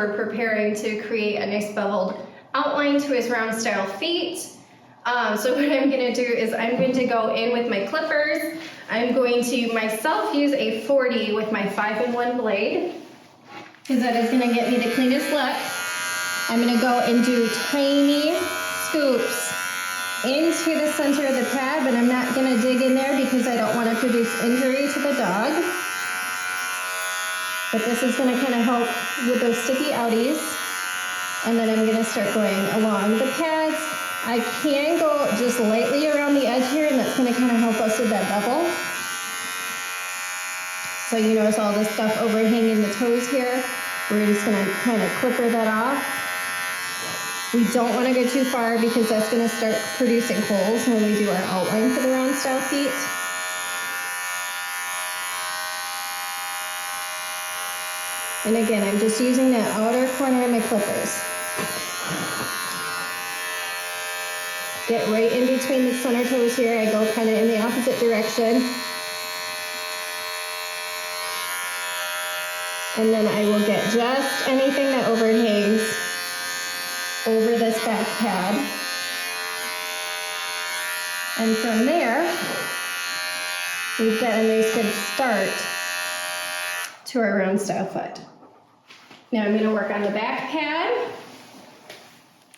we're preparing to create a nice beveled outline to his round style feet. So what I'm gonna do is I'm going to go in with my clippers. I'm going to myself use a 40 with my 5-in-1 blade, because that is gonna get me the cleanest look. I'm gonna go and do tiny scoops into the center of the pad, but I'm not gonna dig in there because I don't wanna produce injury to the dog. But this is gonna kind of help with those sticky outies. And then I'm gonna start going along the pads. I can go just lightly around the edge here, and that's gonna kind of help us with that bevel. So you notice all this stuff overhanging the toes here. We're just gonna kind of clipper that off. We don't wanna go too far because that's gonna start producing holes when we do our outline for the round style feet. And again, I'm just using that outer corner of my clippers. Get right in between the center toes here. I go kind of in the opposite direction. And then I will get just anything that overhangs over this back pad. And from there, we've got a nice good start to our round style foot. Now I'm going to work on the back pad.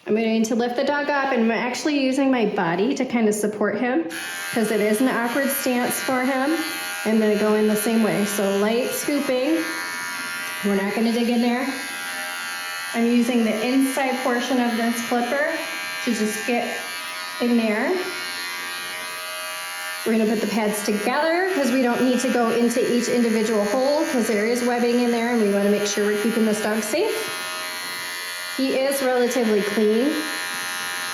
I'm going to lift the dog up, and I'm actually using my body to kind of support him because it is an awkward stance for him. I'm going to go in the same way. So light scooping. We're not going to dig in there. I'm using the inside portion of this clipper to just get in there. We're going to put the pads together because we don't need to go into each individual hole because there is webbing in there, and we want to make sure we're keeping this dog safe. He is relatively clean,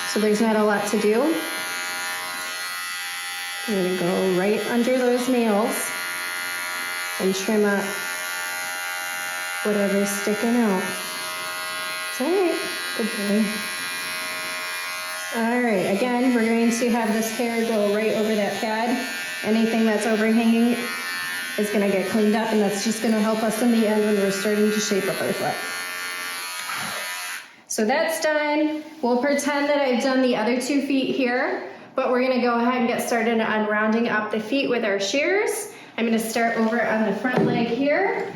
so there's not a lot to do. I'm going to go right under those nails and trim up whatever's sticking out. It's all right. Good boy. All right, again, we're going to have this hair go right over that pad. Anything that's overhanging is going to get cleaned up, and that's just going to help us in the end when we're starting to shape up our foot. So that's done. We'll pretend that I've done the other 2 feet here, but we're going to go ahead and get started on rounding up the feet with our shears. I'm going to start over on the front leg here,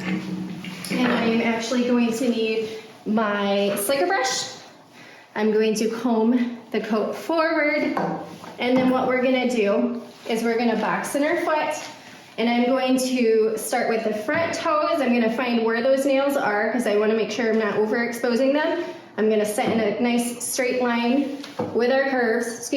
and I'm actually going to need my slicker brush. I'm going to comb the coat forward, and then what we're gonna do is we're gonna box in our foot, and I'm going to start with the front toes. I'm gonna find where those nails are because I wanna make sure I'm not overexposing them. I'm gonna set in a nice straight line with our curves,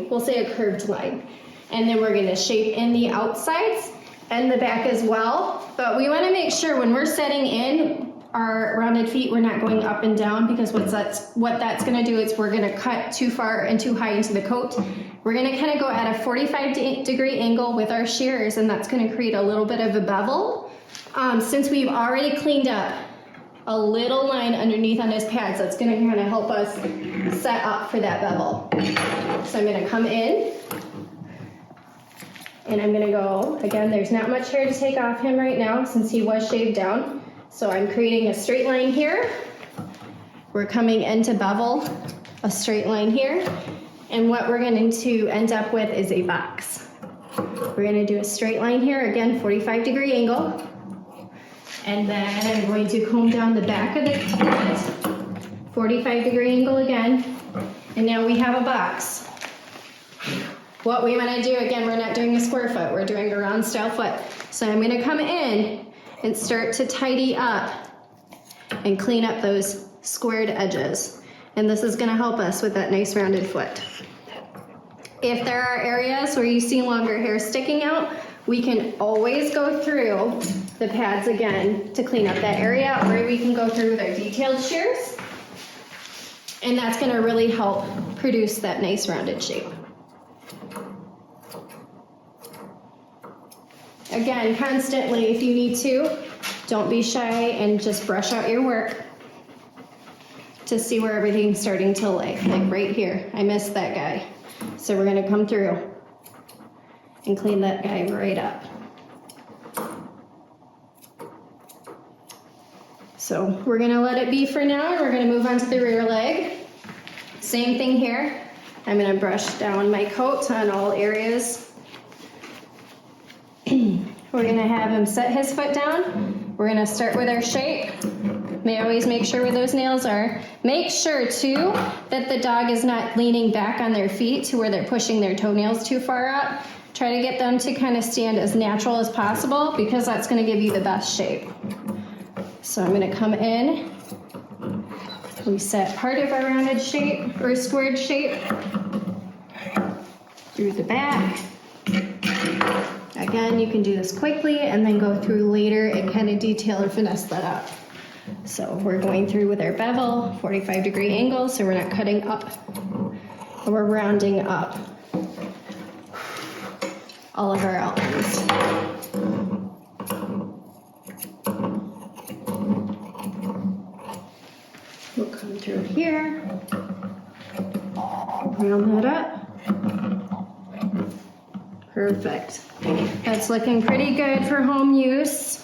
we'll say a curved line. And then we're gonna shape in the outsides and the back as well. But we wanna make sure when we're setting in our rounded feet, we're not going up and down, because what that's gonna do is we're gonna cut too far and too high into the coat. We're gonna kind of go at a 45-degree angle with our shears, and that's gonna create a little bit of a bevel. Since we've already cleaned up a little line underneath on his pads, that's gonna kind of help us set up for that bevel. So I'm gonna come in, and I'm gonna go, again, there's not much hair to take off him right now since he was shaved down. So I'm creating a straight line here. We're coming in to bevel a straight line here. And what we're going to end up with is a box. We're going to do a straight line here, again, 45-degree angle. And then I'm going to comb down the back of the foot, 45-degree angle again. And now we have a box. What we want to do, again, we're not doing a square foot, we're doing a round style foot. So I'm going to come in and start to tidy up and clean up those squared edges. And this is gonna help us with that nice rounded foot. If there are areas where you see longer hair sticking out, we can always go through the pads again to clean up that area, or we can go through with our detailed shears. And that's gonna really help produce that nice rounded shape. Again, constantly, if you need to, don't be shy and just brush out your work to see where everything's starting to lay. Like right here, I missed that guy. So we're gonna come through and clean that guy right up. So we're gonna let it be for now, and we're gonna move on to the rear leg. Same thing here. I'm gonna brush down my coat on all areas. We're gonna have him set his foot down. We're gonna start with our shape. May always make sure where those nails are. Make sure too that the dog is not leaning back on their feet to where they're pushing their toenails too far up. Try to get them to kind of stand as natural as possible, because that's gonna give you the best shape. So I'm gonna come in. We set part of our rounded shape or squared shape through the back. Again, you can do this quickly and then go through later and kind of detail and finesse that up. So we're going through with our bevel, 45-degree angle, so we're not cutting up, we're rounding up all of our outlines. We'll come through here, round that up. Perfect. That's looking pretty good for home use.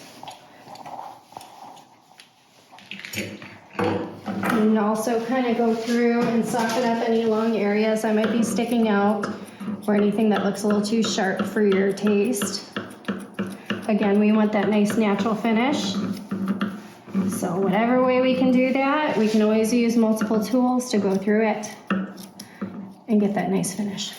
And also kind of go through and soften up any long areas that might be sticking out or anything that looks a little too sharp for your taste. Again, we want that nice natural finish. So whatever way we can do that, we can always use multiple tools to go through it and get that nice finish.